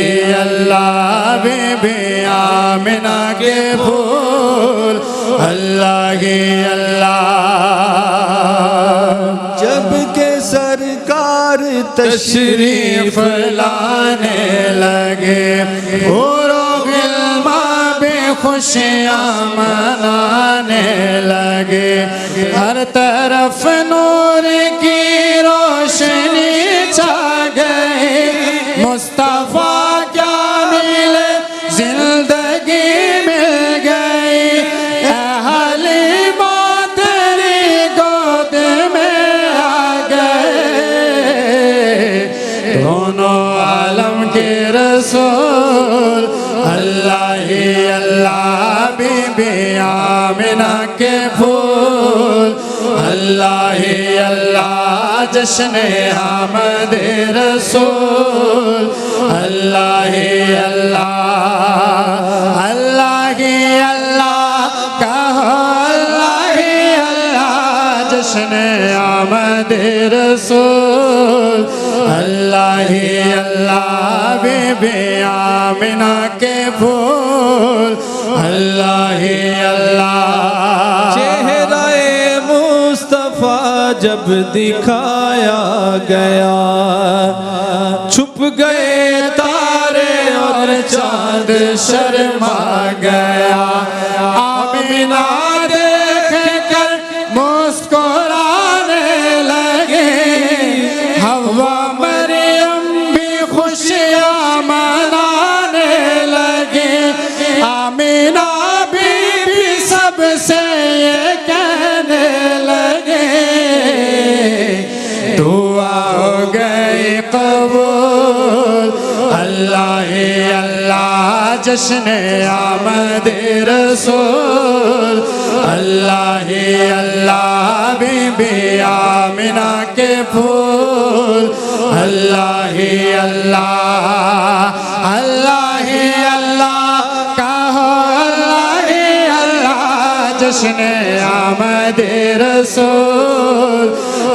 Speaker 5: अल्लाह बेबे आमिना के फूल अल्लाह अल्लाह।
Speaker 8: जब के सरकार
Speaker 5: तशरीफ लाने लगे औरो गिल्मा खुशियाँ मनाने लगे। हर तरफ नूर की रोशनी छा गई। मुस्तफ़ा क्या मिले जिंदगी मिल गई। हलीमा तेरी गोद में आ गए। दोनों आलम के रसूल अल्लाह अल्लाह बीबी आमिना के फूल अल्लाह अल्लाह। जश्न आमद रसूल अल्लाह अल्लाह अल्लाह अल्लाह कहो अल्लाह अल्लाह। जश्न आमद रसूल अल्लाह अल्लाह बीबी आमिना के फूल अल्लाह अल्लाह।
Speaker 9: चेहराए मुस्तफा जब दिखाया गया, छुप गए तारे और
Speaker 5: चांद शर्मा गया। आमिना देख कर मुस्कुराने लगे। हवा मरियम भी खुश से ये कहने लगे, दुआ हो गई कबूल। अल्लाह ही अल्लाह जश्न आमद रसूल, अल्लाह ही अल्लाह बीबी आमिना के फूल, अल्लाह ही अल्लाह, अल्लाह ही अल्लाह कहो, अल्लाह ही अल्लाह जश्न आमद रसूल,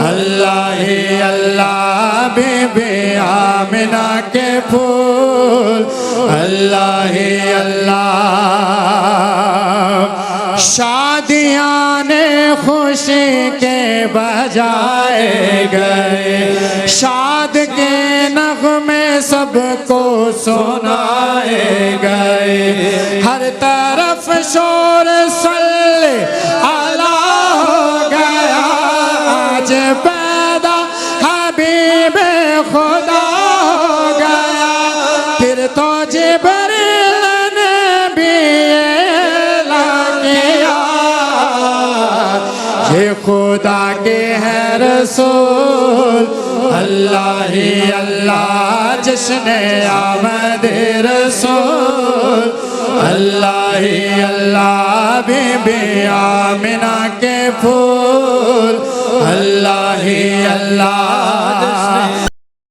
Speaker 5: अल्लाह ही अल्लाह बीबी आमिना के फूल, अल्लाह ही अल्लाह। शादियाँ ने खुशी के बजाए गए, शाद के नगमे सबको सुनाए गए, हर तरफ शोर सल्ले अला हो गया, आज पैदा हबीब खुदा हो गया। फिर तो जिब्रील ने भी ऐलान किया, ये खुदा के हैं रसूल, अल्लाह ही अल्लाह जश्न आमद रसूल, अल्लाह ही अल्लाह बीबी आमिना के फूल, अल्लाह ही अल्लाह।